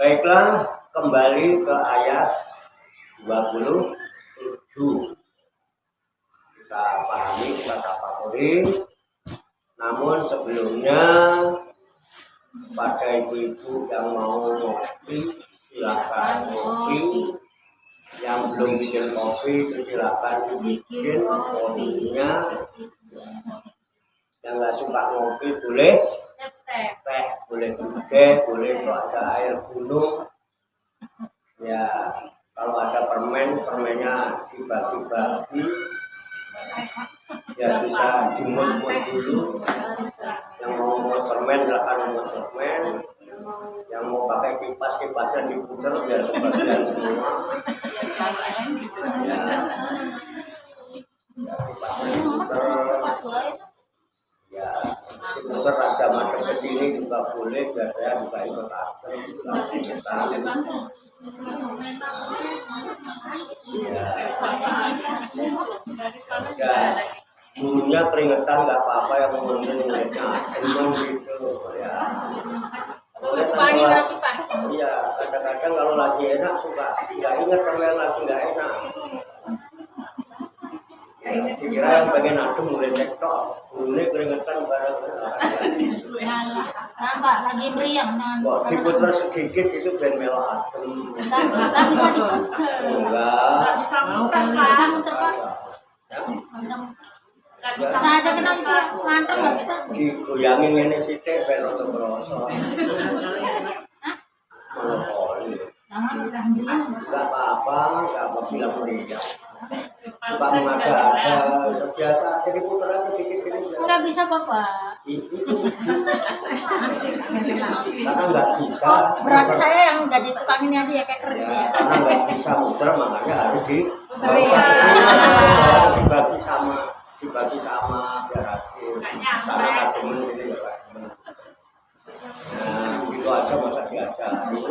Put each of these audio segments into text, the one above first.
Baiklah, kembali ke ayat 27. Kita pahami, kita tafakuri. Namun sebelumnya, pada ibu-ibu yang mau ngopi, silakan ngopi. Yang belum bikin kopi, silakan bikin kopinya. Yang nggak suka ngopi boleh teh, boleh teh, boleh kalau ada air gunung. Ya, kalau ada permennya dibagi-bagi. Ya bisa dimut-mut dulu. Yang mau permen silakan membuat permen. Yang mau pakai kipasnya diputar biar sebagian semua. Ya, kipasnya diputar. Ya, diputar aja macam kesini juga boleh. Biar saya juga ikut aja. Ya, gurunya keringetan nggak apa-apa, yang penting muridnya emang gitu ya. Iya, kadang-kadang kalau lagi enak suka nggak ingat kalau yang lagi nggak enak. Dikira yang bagian adem mulai cektok, gurunya keringetan bareng. Pak, lagi meriang. Kok diputar sedikit itu biar melo adem. Nggak bisa diputar. Enggak. Bisa muter, Pak. Saya ada kenal itu mantra nggak bisa. Digoyangin ini sithik ben rada kroso. Monopoli. Enggak apa-apa bilang meriah. Bukan mengada-ada, biasa jadi putar aja dikit-dikit. Nggak bisa, Bapak. Karena nggak bisa. Oh, berat saya yang jadi tukang ini aja ya kayak keren ya. Karena nggak bisa muter, makanya harus dibagi sama biar adil. Karena kademen ini ya Pak. Nah, itu aja masa diajari.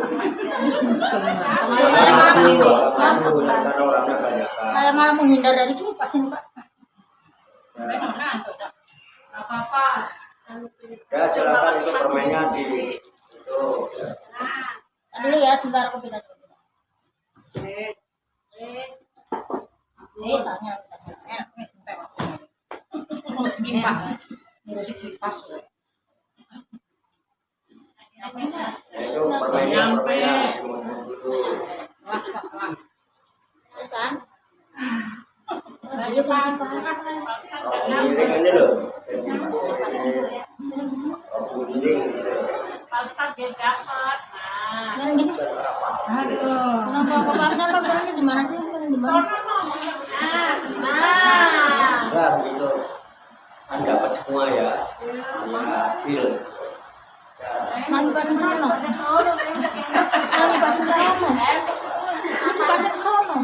Karena orangnya banyak. Saya malah menghindar dari kipas ini, Pak. Apa-apa. Ya silakan itu permennya di itu. Dulu ya, sebentar aku pindah dulu. Soalnya enak nih sampai kipas. Itu permennya dulu. Terus kan? Lagi sama Giling ini loh. Pasta dia dapat. yang gini. Aduh. Kenapa gorengnya di mana sih? Di mana? Enggak begitu. Kan dapat semua ya. Ya hasil. Nanti pasin sono. Nanti pasin sono. Nanti pasin sono.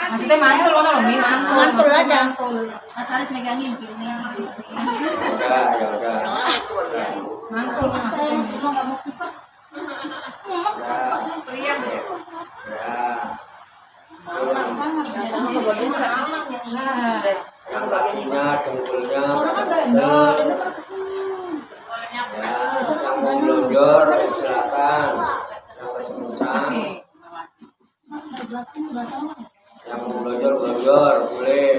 Maksudnya mantul loh, Mi, mantul. Mantul aja. Mas Haris megangin gini. Ya udah. Mantul Mas. Saya mau nggak mau kipas. Ya. Yang kakinya, dengkulnya, yang mau blonjor silakan. Yang kesemutan, yang mau blonjor boleh.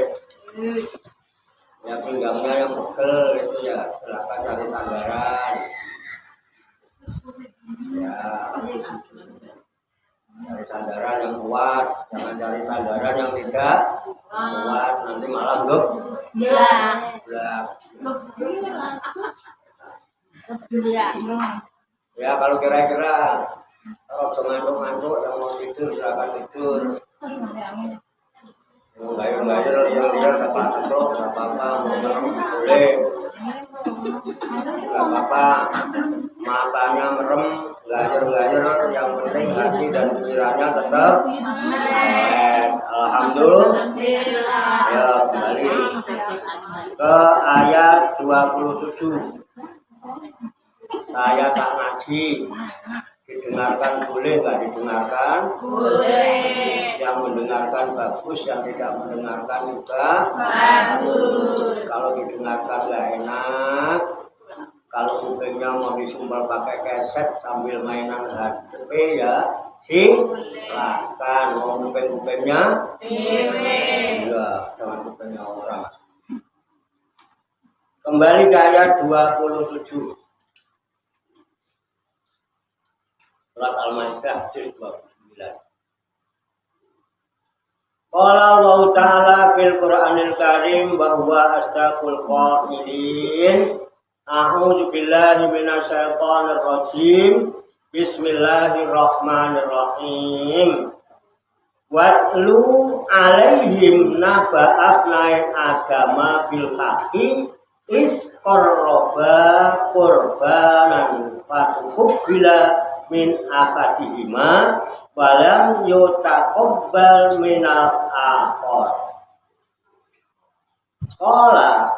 Yang pinggangnya yang pegel itu ya silakan cari sandaran. Ya, cari sandaran yang kuat, jangan cari sandaran yang tidak kuat, nanti malah ya kalau kira-kira kalau ngantuk-ngantuk yang mau tidur silakan tidur. Mau gayur-gayur liar nggak apa-apa, boleh. Nggak apa-apa, matanya merem, gayur-gayur, yang penting hati dan pikirannya tetap alhamdulillah. Ya, kembali ke ayat 27. Saya tak ngaji, didengarkan boleh nggak didengarkan? Boleh. Yang mendengarkan bagus, yang tidak mendengarkan juga bagus. Kalau didengarkan nggak enak, Kalau kupingnya mau disumbal pakai keset sambil mainan HP ya silakan. Mau kupingnya enggak, jangan kupingnya orang. Kembali ke ayat 27 surat Al-Maidah ayat 29. Qala Allah Ta'ala fil Qur'anil Karim bahwa astaqul qailin a'udzu billahi minasyaitonir rajim bismillahirrahmanirrahim watlu alaihim naba'abnai adama bil haqqi is qarraba qurbanan fatuqbila min akadihima walam yutaqabbal minal akhar. Qala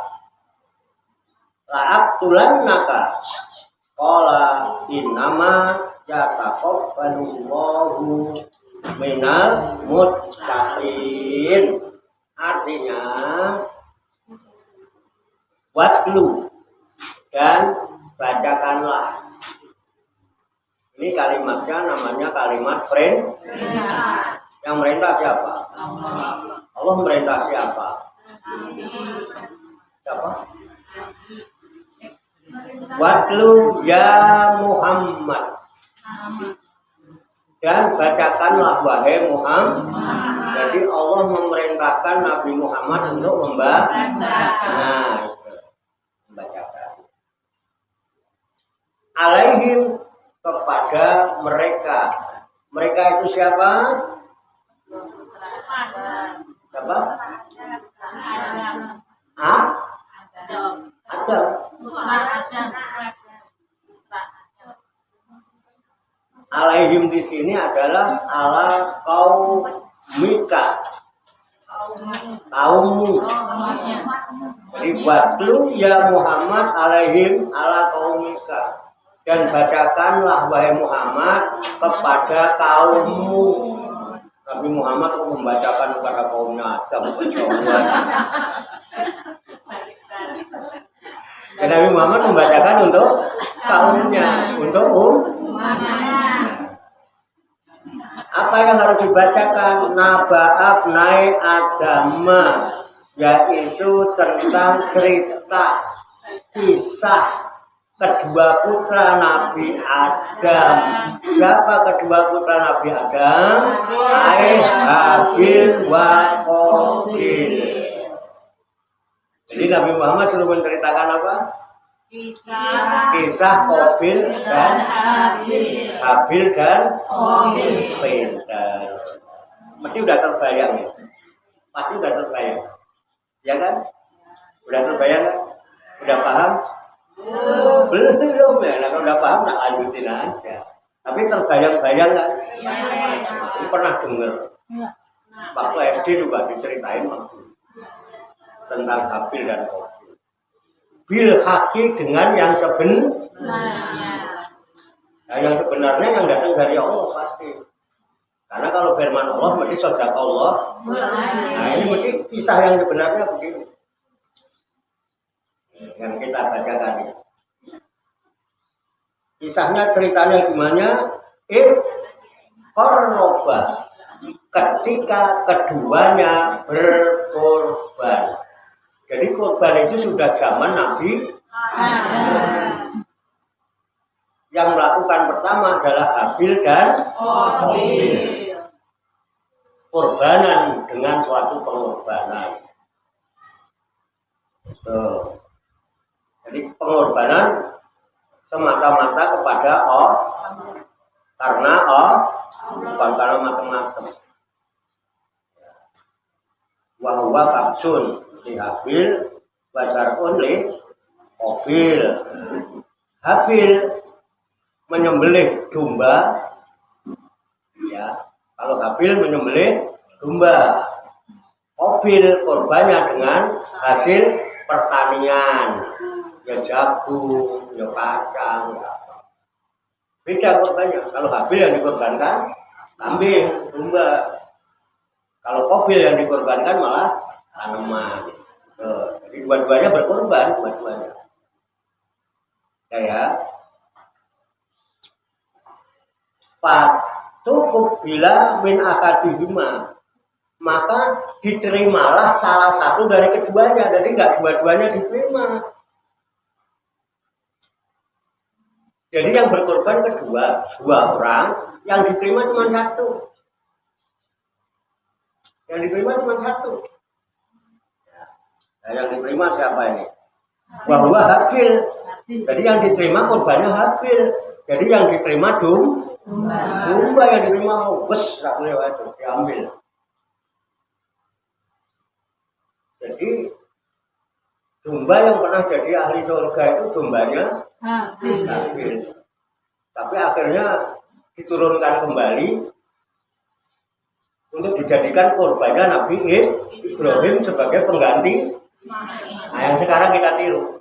la'aqtulannaka qala innama yataqabbalullahu minal muttaqin. Artinya watlu dan bacakanlah. Ini kalimatnya namanya kalimat perintah. Yang merintah siapa? Allah merintah siapa? Siapa? Watlu ya Muhammad. Dan bacakanlah wahai Muhammad. Jadi Allah memerintahkan Nabi Muhammad untuk membaca. Nah, membacakan. Alaihim kepada mereka. Mereka itu siapa? Siapa? Adam. Alaihim di sini adalah ala kaumika, kaummu. Jadi watlu ya Muhammad alaihim ala kaumika, dan bacakanlah wahai Muhammad kepada kaummu. Nabi Muhammad membacakan kepada kaumnya Adam. Dan Nabi Muhammad membacakan untuk kaumnya, untuk apa yang harus dibacakan? Naba'abnai Adama, yaitu tentang cerita kisah kedua putra Nabi Adam. Siapa kedua putra Nabi Adam? Habil wa Qabil. Jadi Nabi Muhammad selalu menceritakan apa? Kisah Qabil dan Habil dan Qabil. Pasti udah terbayang ya? Pasti udah terbayang, ya kan? Udah terbayang kan? Udah paham? Belum ya, nah, kalau udah paham nak lanjutin aja. Tapi terbayang-bayang kan? Ini pernah dengar? Waktu SD juga diceritain maksudnya tentang Habil dan Qabil. Bil haki dengan yang sebenarnya. Nah, yang sebenarnya yang datang dari Allah pasti. Karena kalau firman Allah berarti sedekah Allah. Nah, ini berarti kisah yang sebenarnya begini. Yang kita bacakan ini. Kisahnya ceritanya gimana? Qarraba, ketika keduanya berkorban. Jadi korban itu sudah zaman Nabi Adam. Yang melakukan pertama adalah Habil dan Qabil. Korbanan dengan suatu pengorbanan. Jadi pengorbanan semata-mata kepada Allah, karena Allah, bukan karena macam-macam. Wahwa kapsun di Habil, wajarun li Qabil. Habil menyembelih domba, ya. Kalau Habil menyembelih domba, Qabil korbannya dengan hasil pertanian, ya jagung, ya kacang, ya. Beda korbannya. Kalau Habil yang dikorbankan kambing, domba. Kalau Qabil yang dikorbankan malah tanaman. Jadi dua-duanya berkorban, dua-duanya. Ya. Cukup bila min akadihima, maka diterimalah salah satu dari keduanya. Jadi nggak dua-duanya diterima. Jadi yang berkorban dua orang, yang diterima cuma satu. Yang diterima cuma satu. Nah, yang diterima siapa ini? Bahwa Habil. Jadi yang diterima korbannya Habil. Jadi yang diterima domba yang diterima wes rakune wae diambil. Jadi domba yang pernah jadi ahli surga itu dombanya Habil. Tapi akhirnya diturunkan kembali untuk dijadikan korbannya Nabi Ibrahim sebagai pengganti. Nah, yang sekarang kita tiru.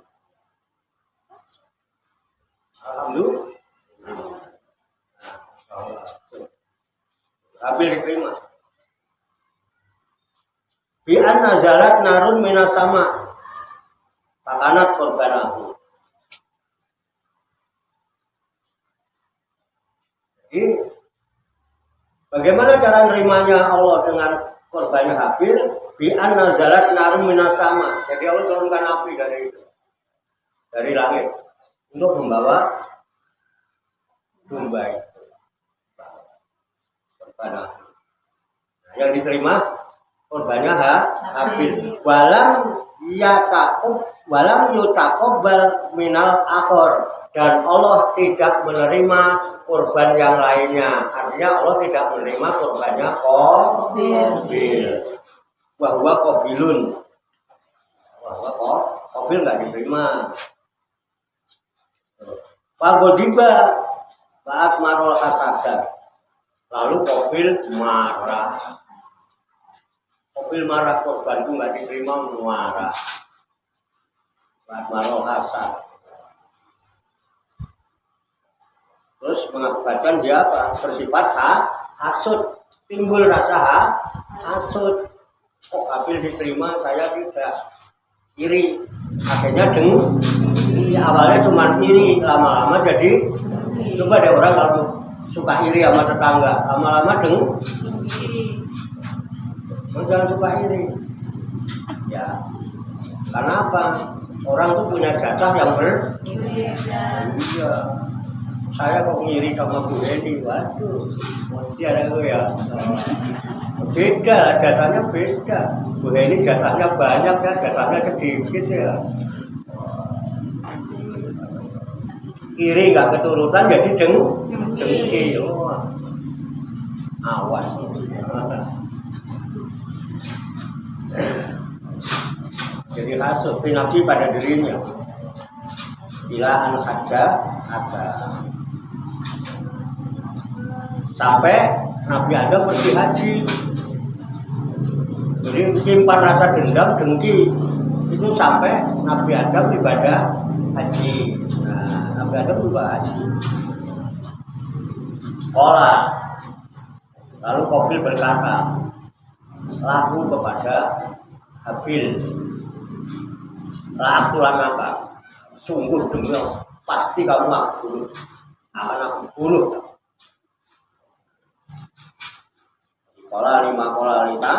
Alhamdulillah. Habil diterima. Bi'an nazalat narun minas sama. Fakanat korbanahu. Jadi bagaimana cara nerimanya Allah dengan korbannya Habil? Bi'an nazalat narun minas sama. Jadi Allah turunkan api dari langit untuk membawa domba itu. Nah, yang diterima korbannya Habil. Walam yutaqabbal minal akhor, dan Allah tidak menerima korban yang lainnya. Artinya Allah tidak menerima korbannya Qabil. Bahwa Qabilun. Bahwa Qabil nggak diterima. Pagodiba Ba'at marol hasada. Lalu Qabil marah. Qabil marah, korban itu nggak diterima, marah. Marah hasad. Terus mengakibatkan dia apa? Bersifat hasud, timbul rasa hasud. Kok Qabil diterima, saya tidak. Iri. Akhirnya awalnya cuma iri, lama-lama jadi. Coba ada orang kalau suka iri sama tetangga, lama-lama jangan suka iri. Ya, karena apa? Orang tuh punya jatah yang iya. Saya kok ngiri sama Bu Heni, waduh, mesti ada gue ya. Beda, jatahnya beda. Bu Heni jatahnya banyak ya, jatahnya sedikit ya. Iri nggak keturutan jadi dengki. Oh, awas. Jadi hasud nafsi pada dirinya. Bila anak ada sampai Nabi Adam pergi haji. Jadi simpan rasa dendam, dengki itu sampai Nabi Adam ibadah haji. Nah, Nabi Adam juga haji. Lalu Qabil berkata, laku kepada Habil, lakukan apa? Sungguh demi Allah, pasti kamu akan aku bunuh. Kola lita,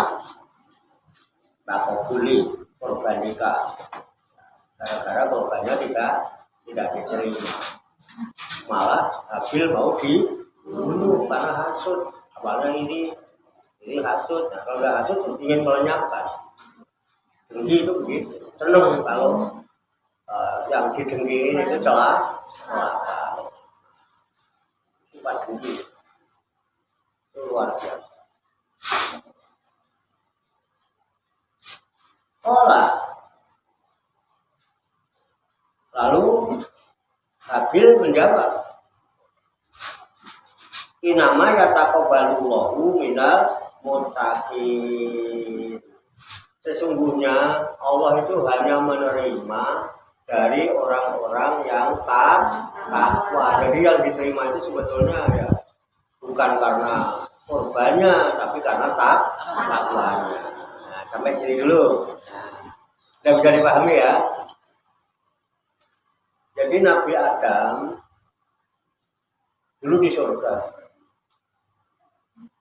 tak kabuli korban nikah. Gara-gara korbannya tidak diterima. Malah Habil mau dibunuh karena hasud. Awalnya ini hasud. Nah, kalau nggak hasud ingin melenyapkan. Dengki itu begitu. Senang kalau yang didengki itu celah. Sifat dengki itu luar biasa. Lalu Habil menjawab, inama yataqabbalullahu minal muttaqin. Sesungguhnya Allah itu hanya menerima dari orang-orang yang takwa. Jadi yang diterima itu sebetulnya ya bukan karena korbannya, tapi karena takwanya. Nah, sampai sini dulu. Sudah bisa dipahami ya. Jadi Jadi Nabi Adam dulu di surga.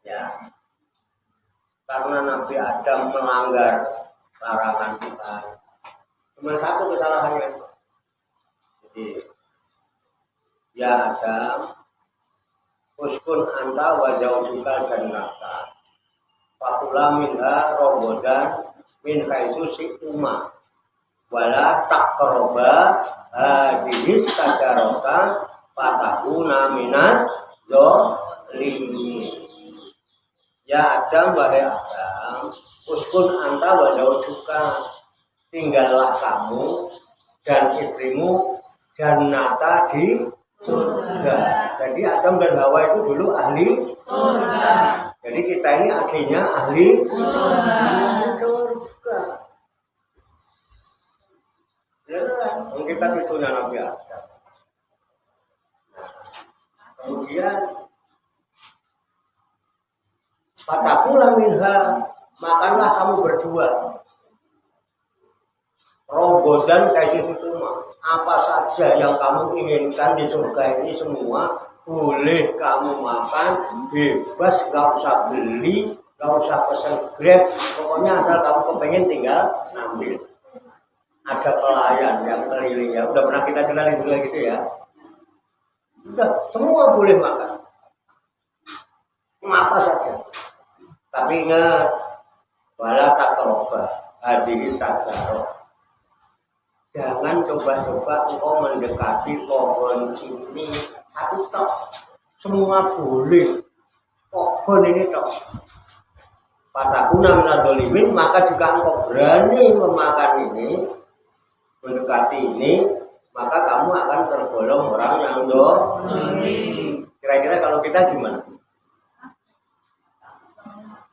Ya. Karena Nabi Adam melanggar larangan Tuhan. Cuma satu kesalahannya. Jadi ya Adam, uskun anta wa zawjuka jannata. Fakula minha robodan min haitsu syi'tuma. Wala taqraба hadhis sajarata fatakuna minaz zalimin. Ya Adam, wahai Adam, uskun anta wa zawjuka, tinggallah kamu dan istrimu jannata di surga. Jadi Adam dan Hawa itu dulu ahli surga. Jadi kita ini aslinya ahli surga. Beneran, kita cucunya Nabi Adam. Kemudian fatakula minha, makanlah kamu berdua. Robodan kasih cuma apa saja yang kamu inginkan di surga ini semua boleh kamu makan, bebas, gak usah beli, gak usah pesan Grab, pokoknya asal kamu kepengen tinggal ambil. Ada pelayan yang keliling ya, udah pernah kita kenalin juga gitu ya. Udah semua boleh makan, apa saja. Tapi ingat, wala taqrabu hadhihi sajarah. Jangan coba-coba engkau mendekati pohon ini satu tok. Semua boleh. Pohon ini tok. Fatakuna minadz zalimin, maka jika engkau berani memakan ini, mendekati ini, maka kamu akan tergolong orang yang zalim. Kira-kira kalau kita gimana?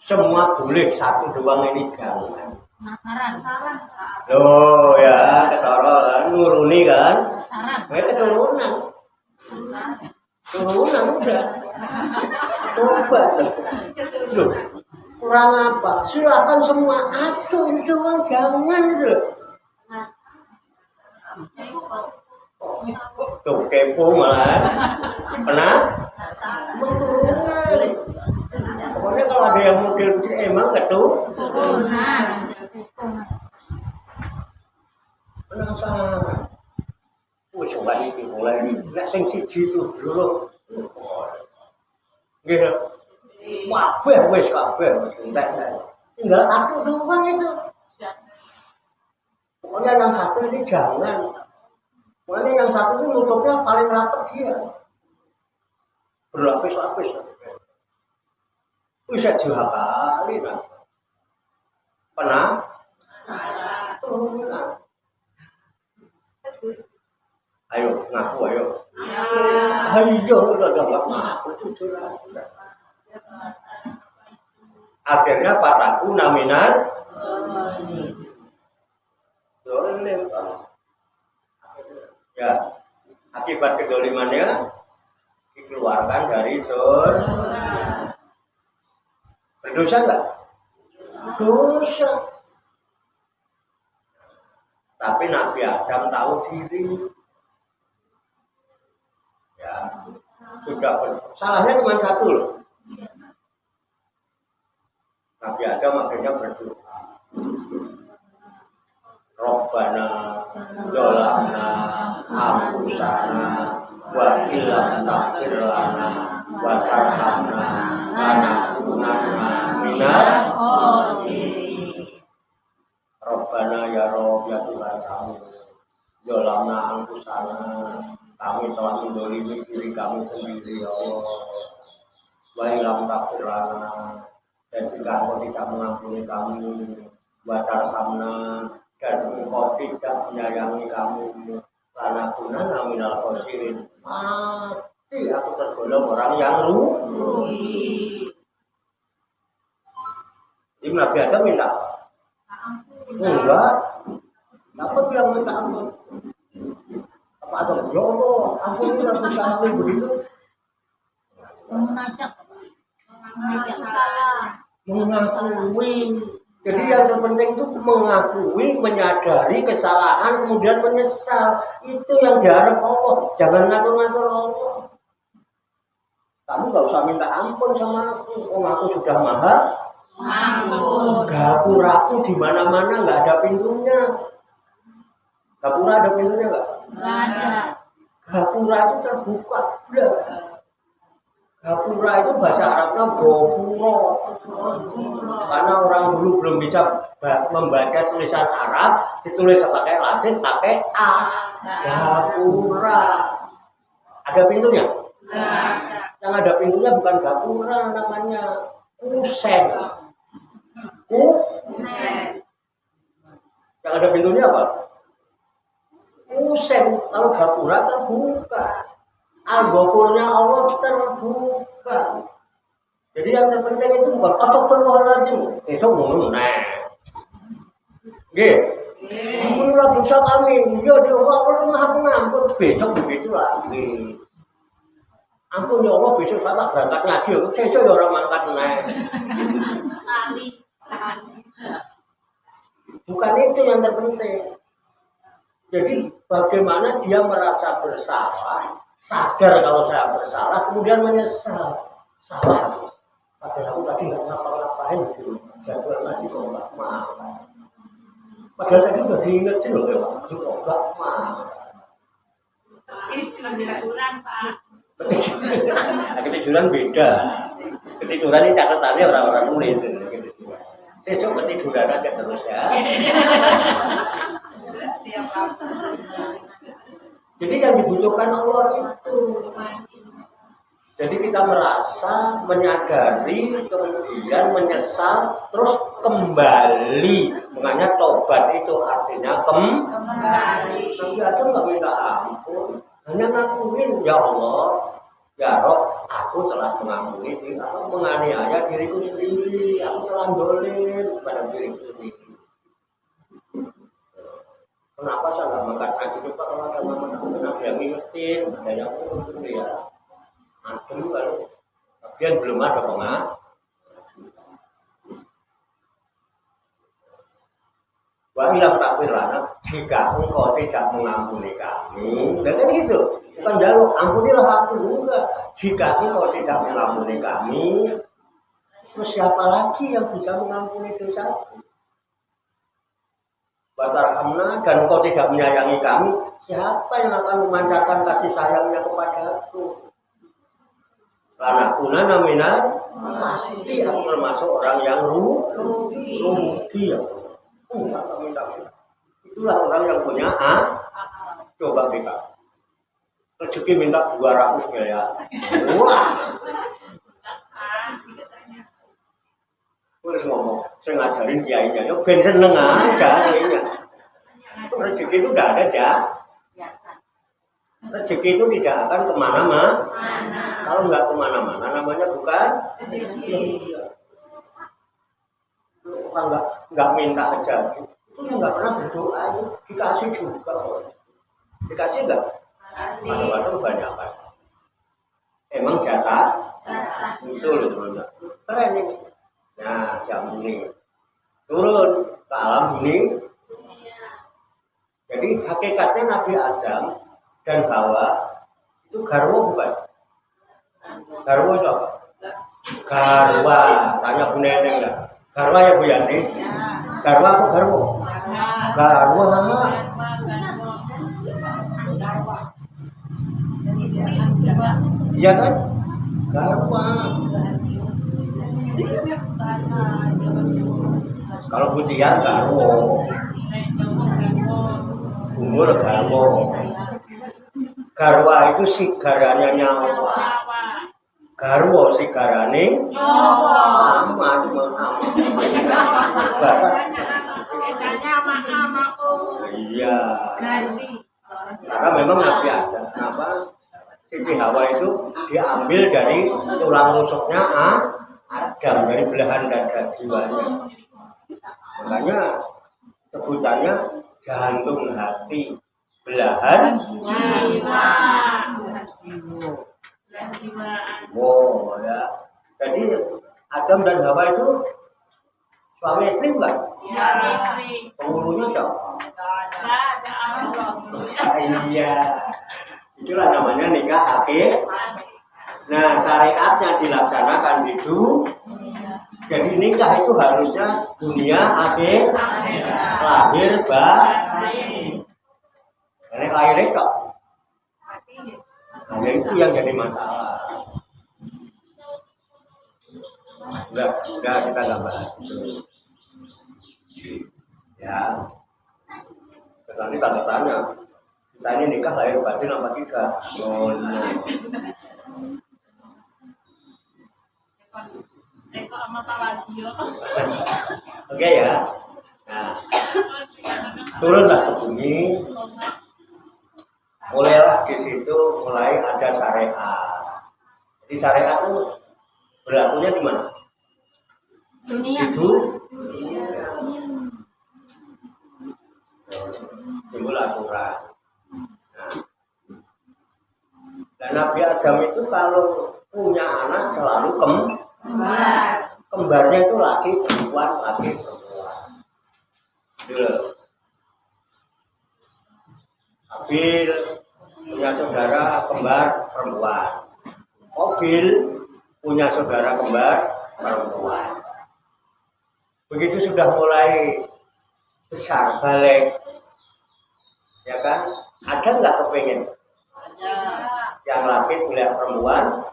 Semua boleh, satu doang ini jangan. Saran. Loh ya, ketara nuruni kan? Saran. Mereka turunan udah. Coba. Loh, kurang apa? Silakan semua. Aduh, ini doang jangan itu. Tuh kepo malah. Pernah? Pokoknya kalau ada yang model emang keturunan. Penasaran. Coba ini mulai nek sing siji itu dulu. Nggih. Kabeh wis entek. Tinggal satu doang itu. Pokoknya yang satu ini jangan. Pokoknya yang satu itu nutupnya paling rapat dia. Berlapis-lapis. Bisa jahat kali kan. Pernah? Turunan. Ayo ngaku ayo. Ayo udah ngaku jujur aja. Akhirnya fataku naminan. Dolim. Ya, akibat kedolimannya dikeluarkan dari surga. Berdosa enggak? Dosa. Tapi Nabi Adam tahu diri. Ya, sudah salahnya cuma satu loh. Nabi Adam akhirnya berdoa. Rabbana dzalamna anfusana wa illam taghfir lana wa tarhamna lanakunanna minal khasirin. Rabbana ya Rabb, ya Tuhan kami, dzalamna anfusana, kami telah mendolimi diri kami sendiri ya Allah. Wa illam taghfir lana, dan jika Engkau tidak mengampuni kami, wa tarhamna, dan Engkau tidak menyayangi kami, lanakunanna minal khasirin, mati aku tergolong orang yang rugi. Jadi Nabi Adam minta enggak, dapat bilang minta ampun. Apa ada ya Allah, ampun ini aku salah begitu. Menajak. Mengakui Jadi yang terpenting itu mengakui, menyadari kesalahan, kemudian menyesal. Itu yang diharap Allah. Jangan ngatur-ngatur Allah. Kamu gak usah minta ampun sama aku. Oh, aku sudah maha Ampun. gapuraku di mana-mana nggak ada pintunya. Gapura ada pintunya nggak? Nggak ada. Gapura itu terbuka. Gapura itu bahasa Arabnya gopuro. Karena orang dulu belum bisa membaca tulisan Arab, ditulis pakai Latin, pakai A. Gapura. Ada pintunya? Yang ada pintunya bukan gapura, namanya kusen. Yang ada pintunya apa? Kusen. Kalau gapura terbuka. Al-Ghafurnya Allah terbuka. Jadi yang terpenting itu bukan astagfirullahaladzim. Besok ngomong nggih. Ampunilah dosa kami. Ya Allah Maha Pengampun. Besok begitu lagi. Ampun ya Allah, besok saya tak berangkat ngaji. Saya orang mangkat Bukan itu yang terpenting. Jadi bagaimana dia merasa bersalah, sadar kalau saya bersalah, kemudian menyesal. Salah. Padahal aku tadi nggak ngapa-ngapain gitu. Jadwal ngaji kok nggak mau. Padahal tadi udah diingetin loh ya Pak. Kok nggak mau. Ini cuma ketiduran, Pak. Ketiduran beda. Ketiduran ini catatannya orang-orang nulis. Besok ketiduran aja terus ya. Jadi yang dibutuhkan Allah itu. Jadi kita merasa, menyadari, kemudian menyesal, terus kembali. Makanya tobat itu artinya kembali. Nabi Adam nggak minta ampun, hanya ngakuin, ya Allah, ya Rob, aku telah mengampuni diri, aku menganiaya diriku sendiri, aku telah dolim pada diriku sendiri. Kenapa saya nggak makan nasi coba kalau ada mama aku ada yang ngingetin, ada yang ngurus ya. Adem kalau bagian belum ada pengaruh. Wa ilam takfir lana, jika engkau tidak mengampuni kami, kan gitu. Bukan jaluk, ampunilah aku juga. Jika engkau tidak mengampuni kami, terus siapa lagi yang bisa mengampuni dosaku? Watarhamna, dan engkau tidak menyayangi kami, siapa yang akan memancarkan kasih sayangnya kepadaku? Karena kuna naminan, pasti aku termasuk orang yang rugi ya. Itulah orang yang punya coba kita rezeki minta 200 miliar. Wah, boleh ngomong, saya ngajarin kiainya, yo ben seneng aja kiainya. Rezeki itu udah ada aja. Rezeki itu tidak akan kemana-mana. Kalau nggak kemana-mana, namanya bukan rezeki. Orang nggak minta aja, itu yang nggak pernah berdoa, dikasih juga. Dikasih nggak? Kadang-kadang banyak kan. Emang jatah? Itu loh benar. Keren ini. Nah, jam ini turun ke alam ini. Jadi hakikatnya Nabi Adam dan Hawa itu garwa bukan? Garwa itu apa? Garwa. Tanya Bu Neneng nggak? Garwa ya Bu Yanti? Garwa apa garwa? Garwa. Iya kan? Garwa. Kalau Butiar garwa. Umur garwa. Garwa itu sigaranya nyawa. Garwa sigarane sama cuma sama. Biasanya sama aku. Iya. Karena memang Nabi Adam, kenapa Siti Hawa itu diambil dari tulang rusuknya Adam, dari belahan dada jiwanya. Makanya sebutannya jantung hati, belahan Jiwa. Oh ya. Jadi Adam dan Hawa itu Suami istri enggak? Ya, istri. Penghulunya siapa? Enggak ada Allah. Iya. Itulah namanya nikah akhir. Nah, syariatnya dilaksanakan itu. Jadi nikah itu harusnya dunia akhir, lahir batin. Karena lahir kok. Hanya itu yang jadi masalah. Enggak kita nggak bahas itu. Ya. Nanti tanda tanya. Kita ini nikah lahir batin apa tidak? Oh, no. Sama Pak Wadio. Oke ya. Nah, turunlah ke bumi. Mulailah di situ mulai ada syariat. Jadi syariat itu berlakunya di mana? Dunia. Itu timbul aturan. Nah, dan Nabi Adam itu kalau punya anak selalu kembarnya itu laki perempuan. Dulu. Habil punya saudara kembar perempuan. Qabil punya saudara kembar perempuan. Begitu sudah mulai besar balik, ya kan? Ada nggak kepengen? Yang laki melihat perempuan,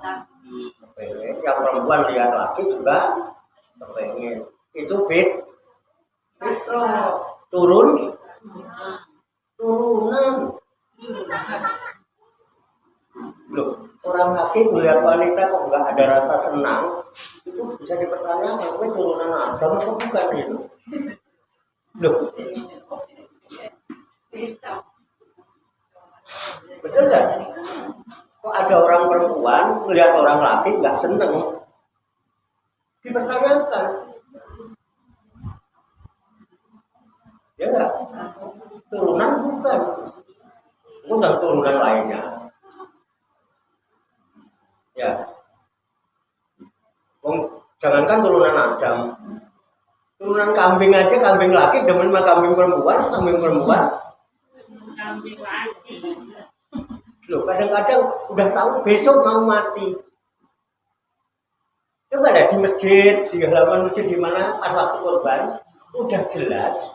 kepengen. Yang perempuan lihat laki juga kepengen. Itu fitrah. Turunan. Loh, orang laki melihat wanita kok nggak ada rasa senang, itu bisa dipertanyakan, itu turunan Adam atau bukan itu? Loh, betul nggak? Kok ada orang perempuan melihat orang laki nggak seneng? Dipertanyakan. Ya nggak? Turunan bukan turunan lainnya. Ya, jangankan turunan Adam, turunan kambing aja, kambing laki demen sama kambing perempuan. Kambing lagi. Loh, kadang-kadang udah tahu besok mau mati. Coba ada di masjid, di halaman masjid di mana pas waktu korban, udah jelas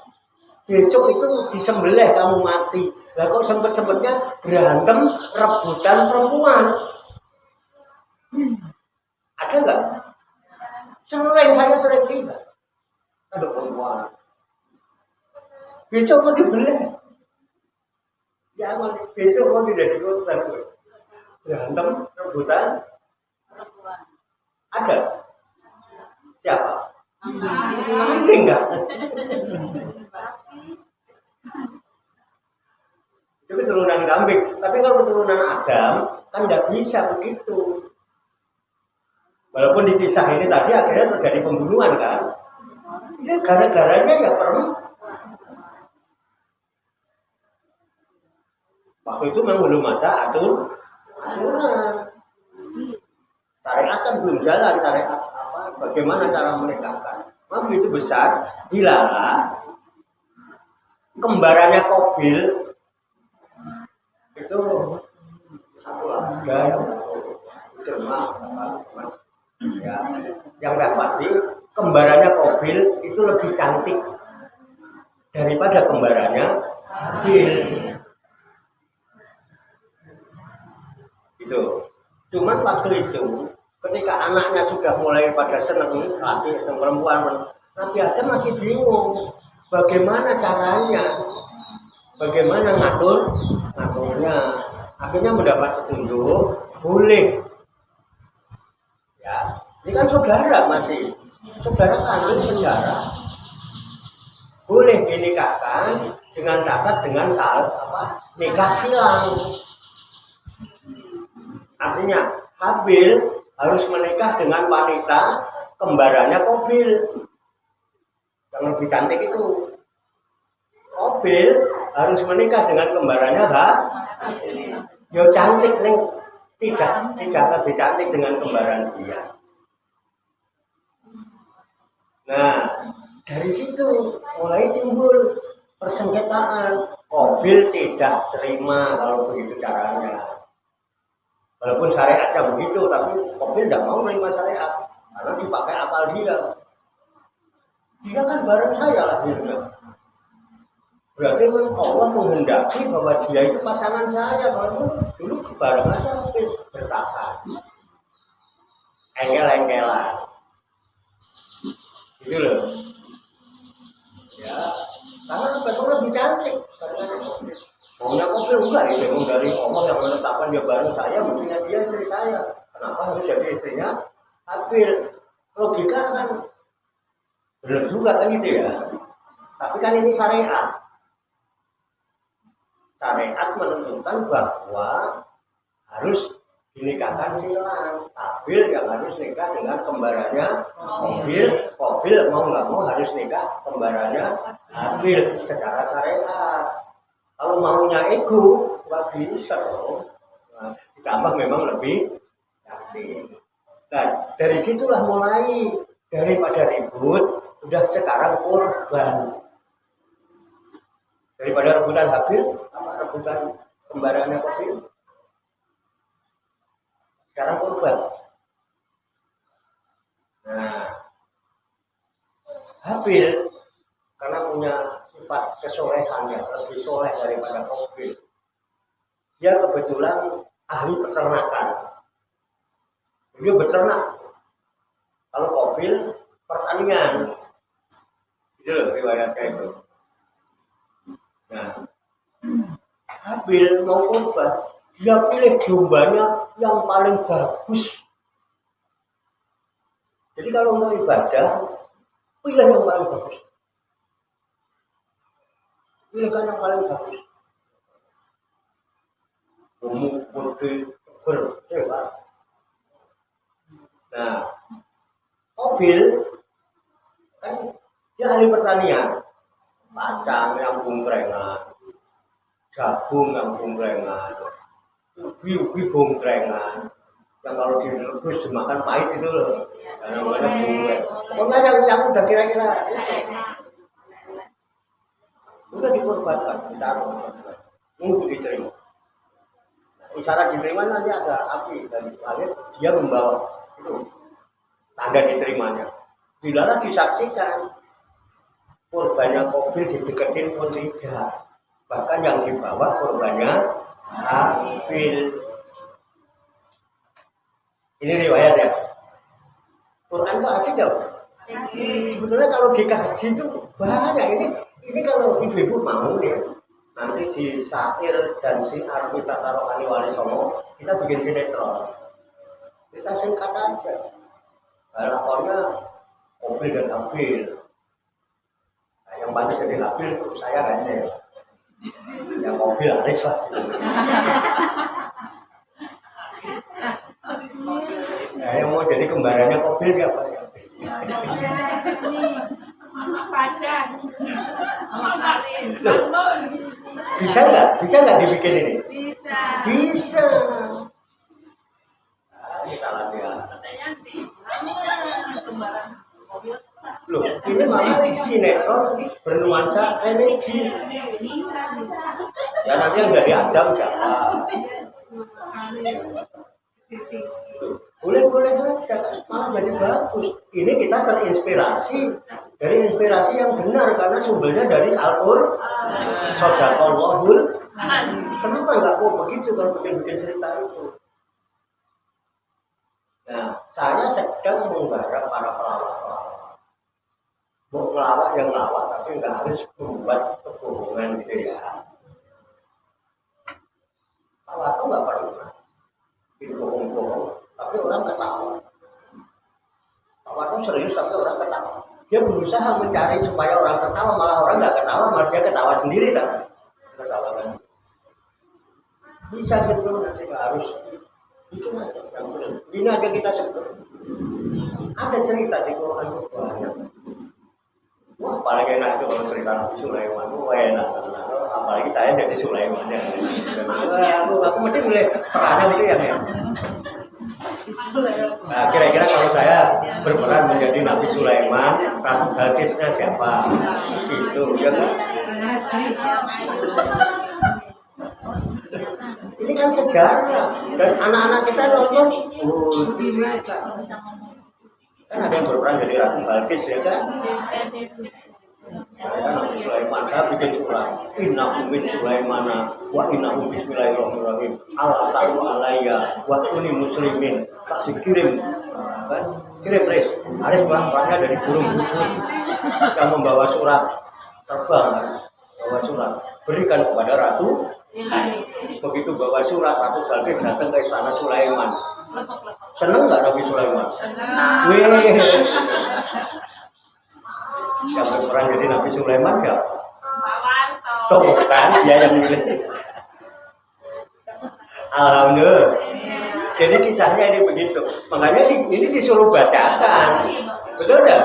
besok itu disembelih kamu mati. Lah kok sempet-sempetnya berantem rebutan perempuan? Ada nggak? Saya sering lihat. Ada perempuan. Besok mau dibeleh. Ya, besok mau tidak dikorban. Berantem rebutan. Ada. Siapa? Enggak. Itu keturunan kambing. Tapi kalau keturunan Adam kan nggak bisa begitu. Walaupun di kisah ini tadi akhirnya terjadi pembunuhan kan. Ya gara-garanya ya perempuan. Waktu itu memang belum ada aturan. Syariat kan belum jalan, syariat apa? Bagaimana cara menikahkan? Maka begitu besar, dilala kembarannya Qabil itu satu keluarga yang dapat sih kembarannya Qabil itu lebih cantik daripada kembarannya Habil. Itu. Cuman waktu itu ketika anaknya sudah mulai pada senang laki senang perempuan, Nabi Adam masih bingung bagaimana caranya, bagaimana ngaturnya. Akhirnya mendapat petunjuk, boleh. Ya, ini kan saudara masih, saudara kandung penjara, boleh dinikahkan dengan syarat dengan nikah silang. Artinya Habil harus menikah dengan wanita kembarannya Qabil yang lebih cantik itu. Qabil harus menikah dengan kembarannya Habil. Ya cantik nih, tidak lebih cantik dengan kembaran dia. Nah, dari situ mulai timbul persengketaan. Qabil tidak terima kalau begitu caranya. Walaupun syariatnya begitu, tapi Qabil tidak mau menerima syariat karena dipakai akal dia. Dia kan bareng saya lahirnya. Berarti memang Allah menghendaki bahwa dia itu pasangan saya. Kalau dulu bareng aja bertahan. Engkel-engkelan. Gitu loh. Ya, karena besok lebih cantik. Maunya Qabil enggak ya, memang dari Allah yang menetapkan dia bareng saya, mestinya dia istri saya. Kenapa harus jadi istrinya Qabil? Logika kan benar juga kan gitu ya. Tapi kan ini syariat. Syariat menentukan bahwa harus dinikahkan silang. Qabil yang harus nikah dengan kembarannya Qabil mau nggak mau harus nikah kembarannya Qabil secara syariat. Kalau maunya ego nggak bisa dong. Nah, ditambah memang lebih yakin. Nah dari situlah mulai, daripada ribut udah sekarang korban. Daripada rebutan Habil, apa rebutan kembarannya Qabil? Sekarang korban. Nah, Habil karena punya sifat kesolehannya lebih soleh daripada Qabil. Dia kebetulan ahli peternakan. Dia beternak. Kalau Qabil pertanian. Itu loh riwayatnya itu. Nah, Habil mau korban, dia pilih dombanya yang paling bagus. Jadi kalau mau ibadah, pilih yang paling bagus. Pilihkan yang paling bagus. Umum, putih, segar. Nah, Qabil kan dia ahli pertanian. Kacang yang bungkrengan, jagung yang bungkrengan, ubi bungkrengan, yang kalau direbus dimakan pahit itu loh, namanya bungkreng. Pokoknya yang udah kira-kira udah dikorbankan, ditaruh, nunggu diterima. Isyarat diterima nanti ada api dari langit, dia membawa itu tanda diterimanya. Dilalah disaksikan. Korbannya Qabil dideketin pun tidak. Bahkan yang dibawa korbannya Habil. Ini riwayat ya. Quran itu asik dong. Sebetulnya kalau dikaji itu banyak. Ini kalau ibu-ibu mau ya, nanti di syair dan syiar kita taruh Wali Songo, kita bikin sinetron. Kita singkat aja. Lapornya Qabil dan Habil. Yang banyak jadi Habil itu saya kayaknya ya. Yang Qabil Aris lah. Nah, yang mau jadi kembarannya Qabil siapa ya? Pacar. Bisa nggak dibikin ini? Bisa. Nah, kita latihan. Loh, ini malah sinetron bernuansa religi. Ya nanti yang dari Adam siapa? Boleh aja, malah jadi bagus. Ini kita terinspirasi dari inspirasi yang benar karena sumbernya dari Al-Qur'an. Shadaqallahul. Kenapa nggak mau begitu kalau bikin cerita itu? Nah, saya sedang menggarap para pelawak. Mau ngelawak yang ngelawak, tapi nggak harus membuat kebohongan gitu ya. Pelawak itu nggak pernah bikin bohong-bohong, tapi orang ketawa. Pelawak itu serius, tapi orang ketawa. Dia berusaha mencari supaya orang ketawa, malah orang nggak ketawa, malah dia ketawa sendiri kan? Ketawa kan? Bisa sebelum nanti nggak harus. Itu aja. Ini aja kita sebut. Ada cerita di Quran banyak. Wah, paling enak itu kalau cerita Nabi Sulaiman. Wah, enak. Apalagi saya jadi Sulaiman. Aku mesti boleh perannya itu ya. Nah, kira-kira kalau saya berperan menjadi Nabi Sulaiman, Ratu Balkisnya siapa? Itu, ya kan? Ini kan sejarah dan anak-anak kita nonton. Kan ada yang berperan jadi Ratu Balkis, ya kan? Sulaiman, saya bikin surat. Inna umin Sulaimana wa inna bismillahirrahmanirrahim. Allah ta'ala alaiya wa tuni muslimin. Tak dikirim, kan? Kirim Riz. Haris pulang-pulangnya dari burung bubur. Yang membawa surat terbang, bawa surat. Berikan kepada Ratu. Begitu bawa surat, Ratu Balkis datang ke istana Sulaiman. Seneng nggak Nabi Sulaiman? Wih. Siapa berperan jadi Nabi Sulaiman ya? Tuh kan dia yang milih. Alhamdulillah. Jadi kisahnya ini begitu. Makanya ini disuruh bacakan. Betul enggak?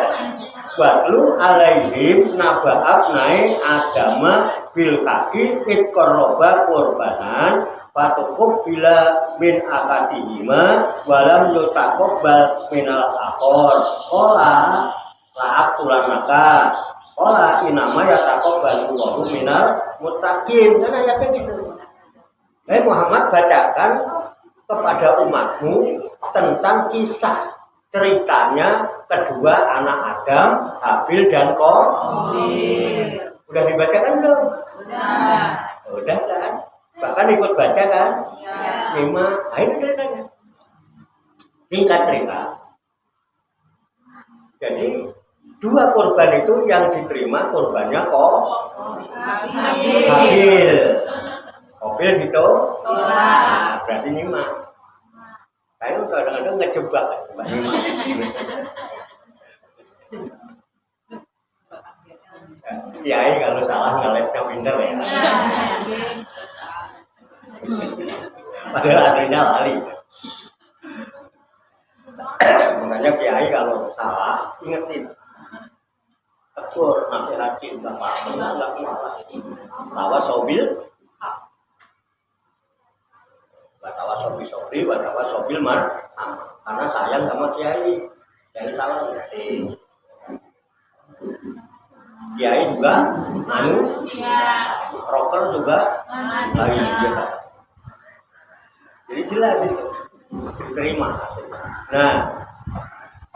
Watlu alaihim naba'ab naik agama bil kaki ikoroba korbanan patukuk bila min akadihima walam yutakobal minal akor olah laak tulang maka olah inama ya takobal wahu minal mutakin. Kan ayatnya gitu. Muhammad bacakan kepada umatmu tentang kisah ceritanya kedua anak Adam, Habil dan Qabil. Udah dibacakan belum? Udah kan? Bahkan ikut baca kan? 5. Ayo ceritanya. Singkat cerita. Jadi 2 korban itu yang diterima korbannya Habil. Qabil gitu. Berarti 5. Saya kadang-kadang ngejebak Mbak Nima. Kiai kalau salah ngelesnya pinter ya. Padahal aslinya lali. Makanya kiai kalau salah ingetin. Tegur nasihatin bapak enggak kuat. Tawa sobil. Batawa sobi batawa sobil mar, karena sayang sama kiai, kiai salah ngerti. Kiai juga manusia, rocker juga manusia. Jadi jelas itu diterima. Nah,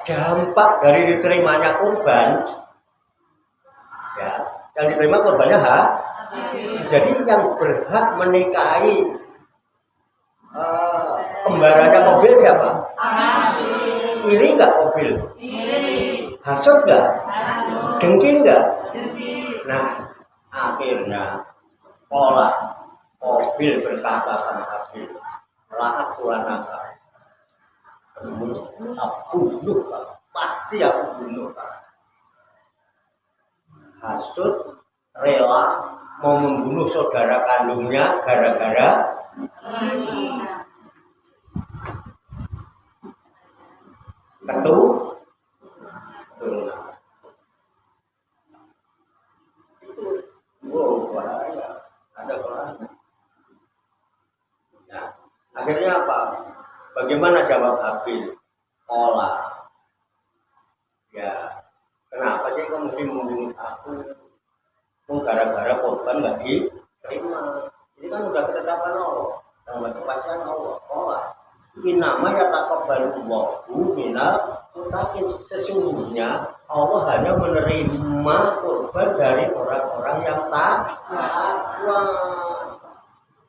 dampak dari diterimanya korban, ya, yang diterima korbannya jadi yang berhak menikahi kembarannya Qabil siapa? Iri nggak Qabil? Hasud nggak? Dengki nggak? Nah, akhirnya Qabil berkata sama Habil, lahap Tuhan naga, aku bunuh, pasti aku bunuh. Hasud rela mau membunuh saudara kandungnya gara-gara bahaya, ada bahaya. Nah, akhirnya apa? Bagaimana jawab Habil? Ya, kenapa sih kau mesti membunuh aku? Gara-gara korban nggak diterima. Ini kan udah ketetapan Allah, dan kepastian Allah. Inama ya taqabbalu Allahu minal muttaqin. Sesungguhnya Allah hanya menerima korban dari orang-orang yang takwa.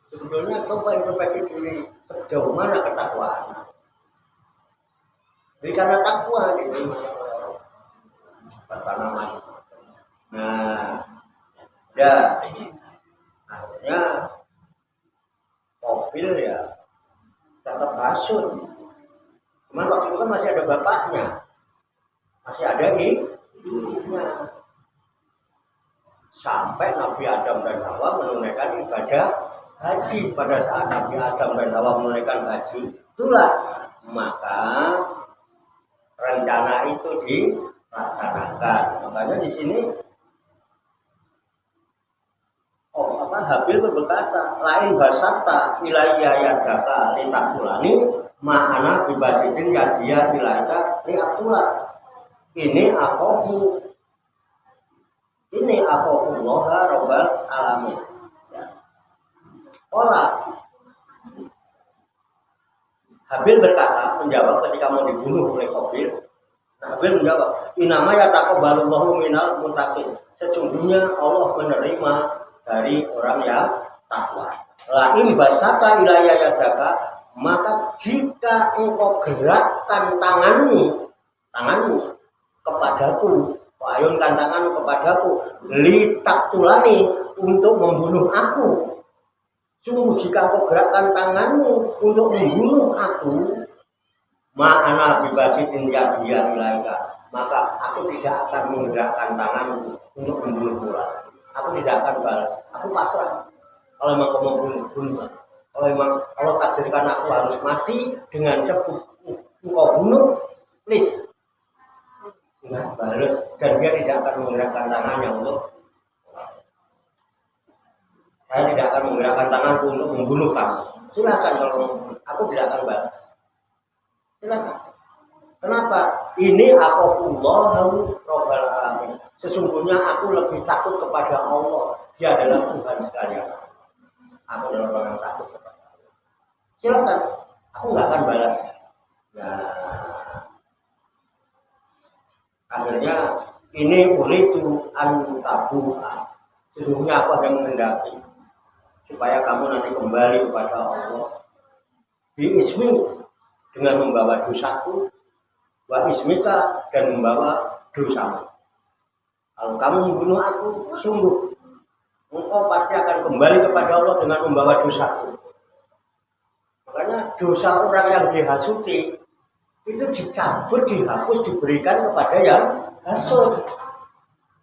Sebetulnya coba introspeksi diri, sejauh mana ketakwaan. Jadi karena takwa itu pertanaman. Nah, ya akhirnya Qabil ya tetap hasud. Cuman waktu itu kan masih ada bapaknya, masih ada ibunya. Sampai Nabi Adam dan Hawa menunaikan ibadah haji. Pada saat Nabi Adam dan Hawa menunaikan haji, itulah maka rencana itu dilaksanakan. Makanya di sini Habil berkata, lain basata ilayya yadaka litakulani Ma'ana bibasitin ya dia ilaika li'atulah. Ini akhofu Allah Rabbal Alamin. Olah Habil berkata, menjawab ketika mau dibunuh oleh Qabil. Habil menjawab, inama ya taqabbalullahu minal muttaqin. Sesungguhnya Allah menerima dari orang yang takwa. La in basata ilayya yadaka, maka jika engkau gerakkan tanganmu kepadaku, ayunkan tanganmu kepadaku, litaktulani untuk membunuh aku. Sungguh jika engkau gerakkan tanganmu untuk membunuh aku, ma'ana bibasitin yadiya ilaika, maka aku tidak akan menggerakkan tanganku untuk membunuh orang. Aku tidak akan balas. Aku pasrah. Kalau memang kau mau bunuh, kalau memang Allah takdirkan aku harus mati dengan sebut engkau bunuh, please, nggak balas. Dan dia tidak akan menggerakkan tangannya untuk, saya tidak akan menggerakkan tanganku untuk membunuh kamu. Silakan kalau aku tidak akan balas. Silakan. Kenapa? Ini akhafullahu Rabbal Alamin. Sesungguhnya aku lebih takut kepada Allah. Dia adalah Tuhan sekalian. Aku adalah orang yang takut kepada Allah. Silakan. Aku nggak akan balas. Nah, akhirnya ini uridu an tabuha. Sesungguhnya aku ada menghendaki supaya kamu nanti kembali kepada Allah. Bi ismi, dengan membawa dosaku, wa ismika, dan membawa dosamu. Kalau kamu membunuh aku, sungguh engkau pasti akan kembali kepada Allah dengan membawa dosaku. Makanya dosa orang yang dihasuti itu dicabut, dihapus, diberikan kepada yang hasut.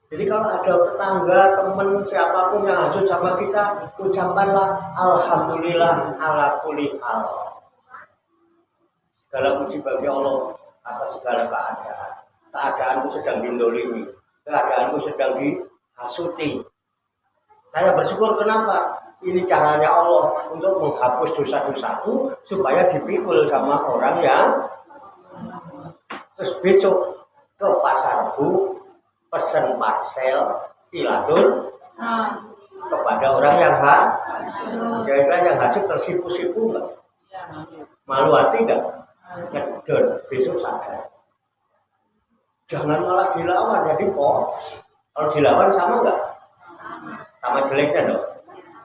Jadi kalau ada tetangga, teman, siapapun yang hasut sama kita, ucapkanlah alhamdulillah ala kulli hal. Segala puji bagi Allah atas segala keadaan. Keadaanku sedang dindolimi, keadaanku sedang dihasuti. Saya bersyukur kenapa? Ini caranya Allah untuk menghapus dosa-dosaku supaya dipikul sama orang yang. Terus besok ke pasarku pesen parcel tilatul kepada orang yang kira-kira yang hasil tersipu-sipu enggak? Malu hati enggak? Dan besok sadar. Jangan malah dilawan, jadi kok kalau dilawan sama enggak? Sama jeleknya dong.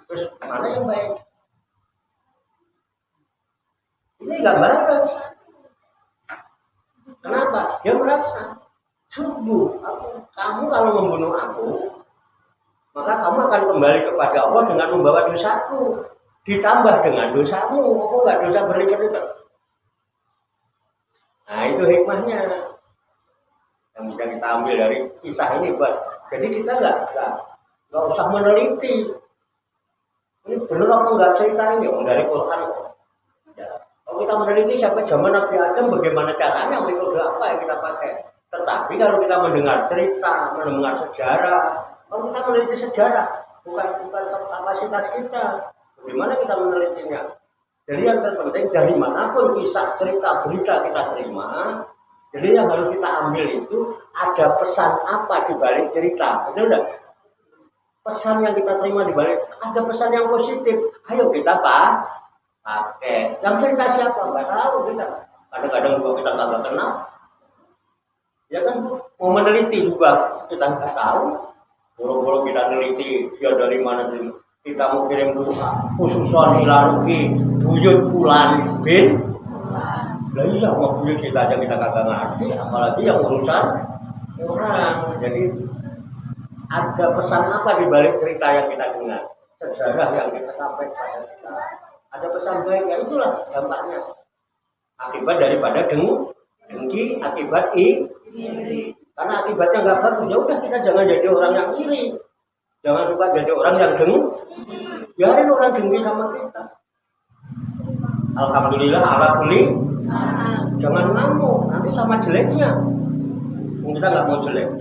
Terus mana yang baik? Ini enggak balas. Kenapa? Dia merasa sungguh kamu kalau membunuh aku, maka kamu akan kembali kepada Allah dengan membawa dosaku, ditambah dengan dosamu. Aku enggak dosa berlipat-lipat. Nah itu hikmahnya yang bisa kita ambil dari kisah ini, buat. Jadi kita nggak usah meneliti ini benar apa enggak cerita ini dari Quran kok. Ya. Kalau kita meneliti sampai zaman Nabi Adam bagaimana caranya, metode apa yang kita pakai. Tetapi kalau kita mendengar cerita, mendengar sejarah, kalau kita meneliti sejarah bukan kapasitas kita, bagaimana kita menelitinya. Jadi yang terpenting dari manapun kisah, cerita, berita kita terima, jadi yang harus kita ambil itu ada pesan apa di balik cerita, betul enggak? Pesan yang kita terima di balik ada pesan yang positif. Ayo kita pakai. Yang cerita siapa? Enggak tahu kita. Kadang-kadang juga kita nggak kenal. Ya kan, mau meneliti juga kita nggak tahu. Boro-boro kita neliti dia dari mana dulu. Kita mau kirim khususon ilaruki buyut pulan bin. Lah iya, mau buyut kita aja kita kagak ngerti, apalagi yang urusan orang. Jadi ada pesan apa di balik cerita yang kita dengar, sejarah yang kita sampaikan pada kita. Ada pesan baik, ya itulah dampaknya. Akibat daripada dengki, akibat iri. Karena akibatnya nggak bagus, ya udah kita jangan jadi orang yang iri. Jangan suka jadi orang yang dengki. Biarin orang dengki sama kita. Alhamdulillah ala kulli. Jangan ngamuk, nanti sama jeleknya. Kita nggak mau jelek.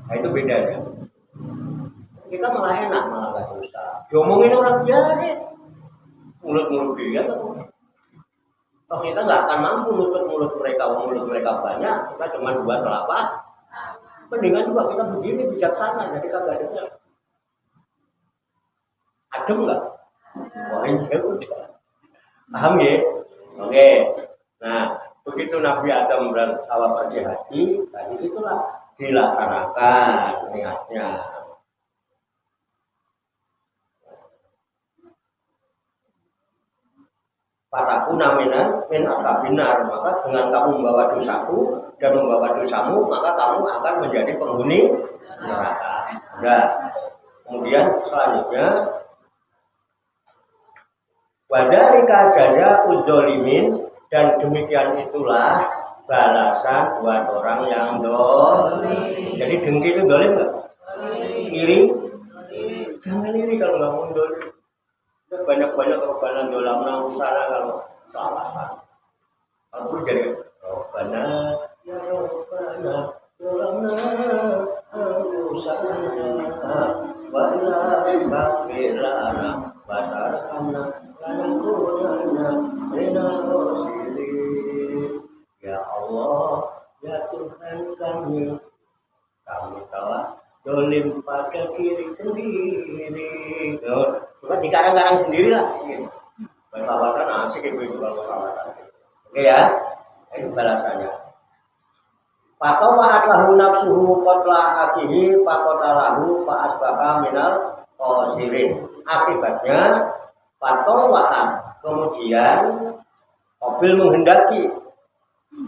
Nah itu bedanya. Kita malah enak, malah gak dosa. Diomongin orang biarin. Mulut-mulut dia. Toh kita nggak akan mampu nutup mulut mereka banyak, kita cuma 2 telapak. Mendingan juga kita begini bijaksana, jadi kagak ada. Adem nggak? Wah iya udah. Paham ya? Oke. Nah, begitu Nabi Adam bersama berjihadi, tadi itulah dilaksanakan niatnya. Pataku naminan min akabinar, maka dengan kamu membawa dosaku dan membawa dosamu, maka kamu akan menjadi penghuni neraka. Nah, kemudian selanjutnya wajarika jaza udzolimin, dan demikian itulah balasan buat orang yang dolim. Jadi dengki itu dolim nggak? Iri? Jangan iri kalau nggak mau dolim. Banyak-banyak korbanan dolam nang sana kalau salah. Aku jadi robbana ya robbana dolamna rusana wa la baghfirana wa tarhamna lanakunanna minal khasirin. Ya Allah, ya Tuhan kami telah dolim pada diri sendiri. Coba dikarang-karang sendirilah. Berlawatan asik itu kalau berlawatan. Oke ya, itu balasannya. Fatawa'at lahu nafsuhu qatla akihi faqatalahu fa asbaha minal khasirin. Akibatnya fatawa'at, kemudian Qabil menghendaki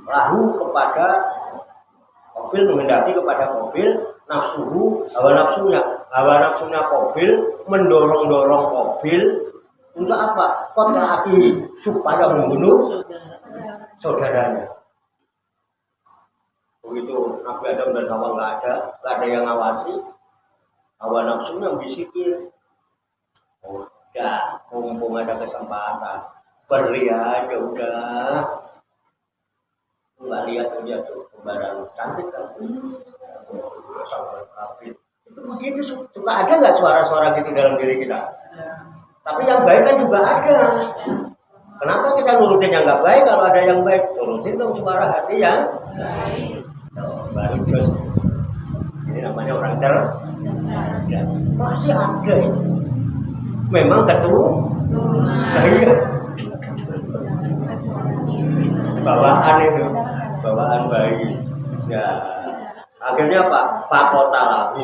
lahu kepada Qabil nafsuhu, hawa nafsunya Qabil mendorong Qabil untuk apa? Qatla akihi, supaya membunuh saudaranya. Begitu Nabi Adam dan Hawa nggak ada yang ngawasi, hawa nafsunya bisikin, udah mumpung ada kesempatan beri aja udah, nggak lihat aja tuh kembaran cantik kan, sama Nabi. Itu begitu suka ada nggak suara-suara gitu dalam diri kita? Tapi yang baik kan juga ada. Kenapa kita nurutin yang nggak baik kalau ada yang baik? Nurutin dong suara hati yang baik. Baru jos. Ini namanya orang cerdas. Ya, pasti ada itu. Memang keturunan. Iya. Bawaan itu, bawaan bayi. Ya, akhirnya apa? Fakota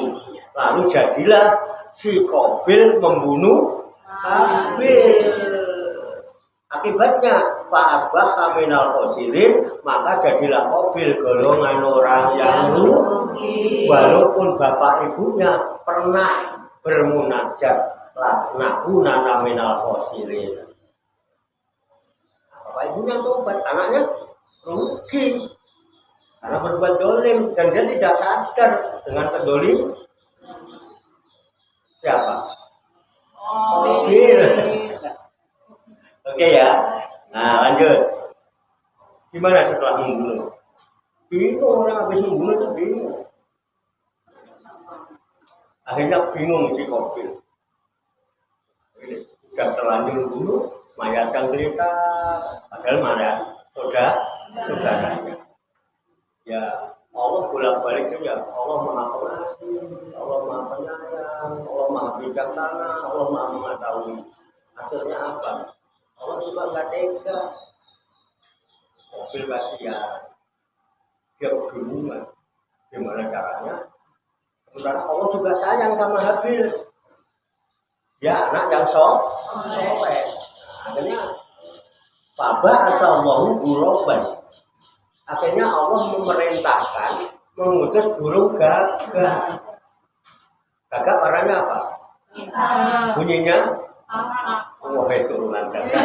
lalu jadilah si Qabil membunuh Habil. Akibatnya fa'asbaha minal khosirin, maka jadilah Qabil golongan orang yang rugi. Walaupun bapak ibunya pernah bermunajat laknakuna minal khosirin. Bapak ibunya tobat, anaknya rugi karena berbuat dolim, dan dia tidak sadar dengan kedolim siapa? Qabil. Oke ya. Nah, lanjut. Gimana setelah membunuh? Bingung, orang habis membunuh itu bingung. Akhirnya bingung si Qabil. Sudah terlanjur bunuh, mayat yang cerita, padahal mana saudaranya. Ya, Allah bolak-balik saja. Allah Maha Pengasih, Allah Maha Penyayang, Allah Maha Bijaksana, Allah Maha Mengetahui. Akhirnya apa? Allah juga nggak tega. Qabil kasihan, dia kebingungan. Gimana caranya? Sementara Allah juga sayang sama Habil. Ya, anak yang soleh. Akhirnya Baba asallahu guroban. Akhirnya Allah memerintahkan mengutus burung gagak. Gagak warnanya apa? Bunyinya? Wah, itu turunan gagak.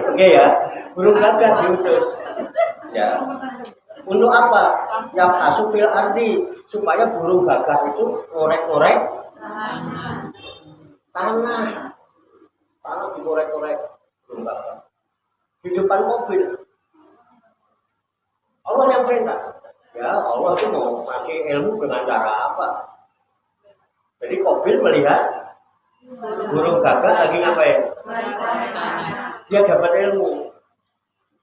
Oke ya, burung gagak diutus. Ya. Untuk apa? Yang hasufil arti, supaya burung gagak itu ngorek-ngorek tanah digorek-gorek burung gagak di depan mobil. Allah yang perintah. Ya, Allah itu mau kasih ilmu dengan cara apa? Jadi Qabil melihat Burung gagak lagi ngapain? Dia dapat ilmu.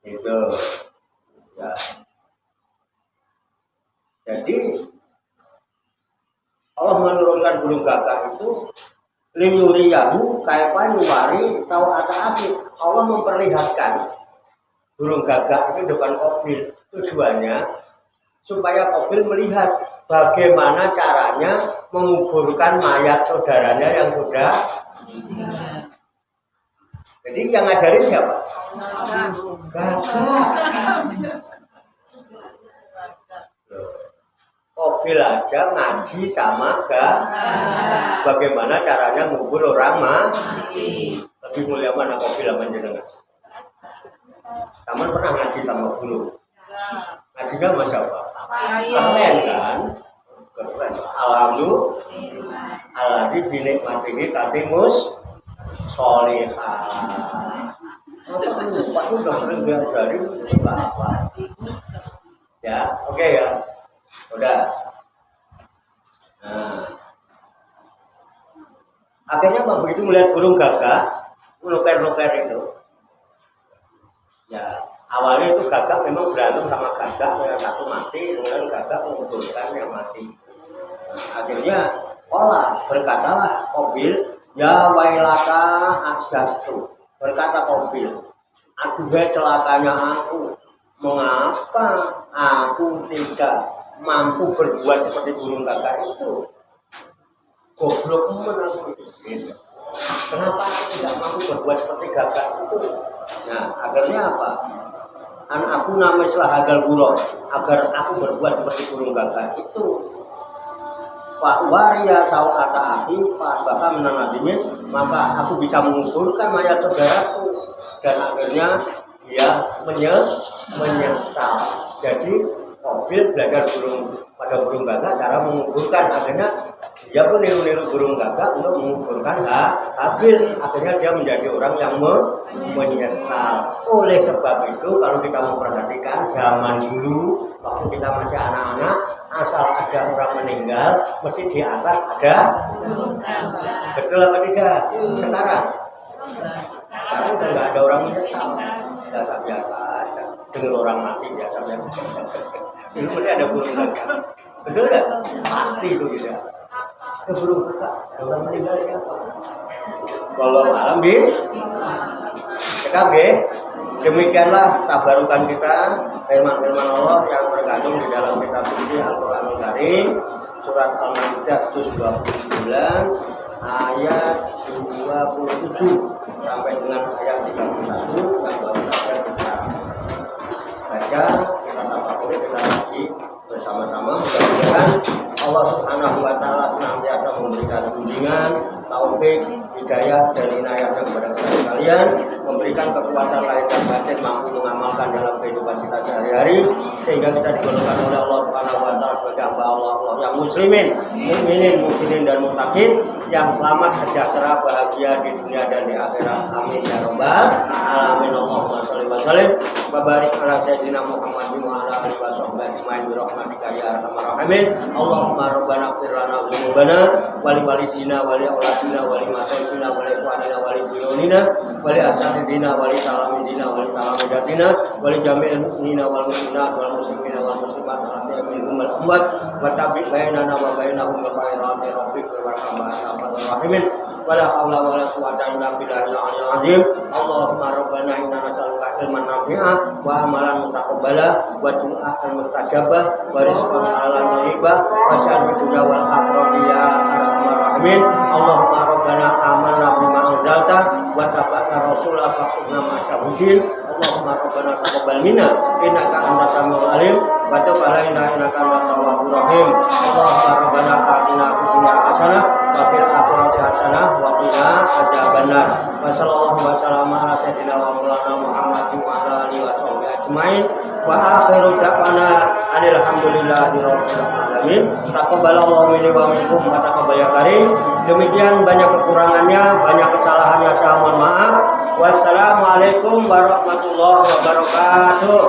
Itu. Ya. Jadi Allah menurunkan burung gagak itu liyuriyahu kaifa yuwari tau'ata. Allah memperlihatkan burung gagak itu depan Qabil. Tujuannya supaya Qabil melihat bagaimana caranya menguburkan mayat saudaranya yang sudah. Jadi yang ngajarin siapa? Gagak. Qabil aja ngaji sama bagaimana caranya ngubur orang mati. Lebih mulia mana Qabil sama jenengan? Taman pernah ngaji sama guru? Ngajinya sama siapa? Keren kan? Keren. Alhamdulillah. Alladzi binikmatihi tatimus sholihah. Pak itu udah rendah dari apa? Ya, oke ya. Udah. Nah. Akhirnya Pak begitu melihat burung gagak, nuker-nuker itu. Ya, awalnya itu gagak memang berantem sama gagak, yang satu mati, kemudian gagak menguburkan yang mati. Nah, akhirnya berkatalah Qabil, ya wailaka asdastu. Berkata Qabil, aduhai celakanya aku, mengapa aku tidak mampu berbuat seperti burung gagak itu? Goblok aku itu. Kenapa aku tidak mampu berbuat seperti gagak itu? Nah, akhirnya apa? Aku namanya selahadal burung, agar aku berbuat seperti burung gagak itu. Pak waria sau'ata ahi, Pak bakal menanadimin, maka aku bisa menguburkan mayat saudaraku. Dan akhirnya dia menyesal. Jadi Qabil belajar pada burung gagak cara menguburkan. Akhirnya dia pun niru-niru burung gagak untuk menguburkan Qabil. Akhirnya dia menjadi orang yang menyesal. Oleh sebab itu kalau kita memperhatikan zaman dulu waktu kita masih anak-anak, asal ada orang meninggal mesti di atas ada. Betul apa tidak? Sekarang udah nggak ada orang menyesal. Biasa aja. Dengar orang mati biasa. Ini mesti ada burung gagak. Betul nggak? Pasti itu gitu. Ada burung gagak. Ada orang meninggal siapa? Kalau alam bis, cekap ya. Demikianlah tabarukan kita firman-firman Allah yang terkandung di dalam kitab suci Al-Qur'anul Karim, surat Al-Maidah juz 29 ayat 27 sampai dengan ayat 31 yang baru saja kita baca, kita tafakuri, kita lagi bersama-sama. Mudah-mudahan Allah Subhanahu wa taala senantiasa memberikan bimbingan, taufik, hidayah dan inayahnya kepada kita sekalian, memberikan kekuatan lahir dan batin mampu mengamalkan dalam kehidupan kita sehari-hari, sehingga kita digolongkan oleh Allah Subhanahu wa taala sebagai hamba Allah yang muslimin, mukminin, muhsinin dan muttaqin, yang selamat, sejahtera, bahagia di dunia dan di akhirat. Amin ya rabbal alamin. Allahumma shalli wa sallim wa barik ala sayyidina Muhammadin wa ala alihi wa sahbihi ajmain bi rahmatika ya arhamar rahimin. Allahumma rabbana ighfir lana dzunubana wa li walidina wa li auladina wa li masaikina wa li ikhwanina wa li jununina wa li asatidina wa li talamidina wa li talamidatina wa li jami'il muslimina wal muslimat wal muslimina wal muslimat minhum wal amwat wa tabi' bainana wa bainahum bi khairati rabbik wa rahmatir wala haula wala quwwata illa billahil aliyyil azim. Allahumma rabbana inna nas'aluka ilman nafi'an wa amalan mutaqabbala wa du'aan mustajabah wa rizqan halalan thayyibah wa syarri dunya wal akhirati ya arhamar rahimin. Allahumma rabbana amanna bima anzalta wa tabi'na rasulah faqulna ma'asyahudin. Allahumma rabbana taqabbal minna innaka antas samiul alim wa tub alaina innaka antat tawwabur rahim. Allahumma rabbana atina fid dunya hasanah wa fil akhirati hasanah wa qina adzabannar. Wa sallallahu wa sallama ala sayyidina wa maulana Muhammadin wa ala alihi wa sahbihi ajmain. Wa akhiru da'wana alhamdulillahi rabbil alamin. Taqabbalallahu minni wa minkum wa taqabbal ya karim. Demikian banyak kekurangannya, banyak kesalahannya, saya mohon maaf. Wassalamualaikum warahmatullahi wabarakatuh.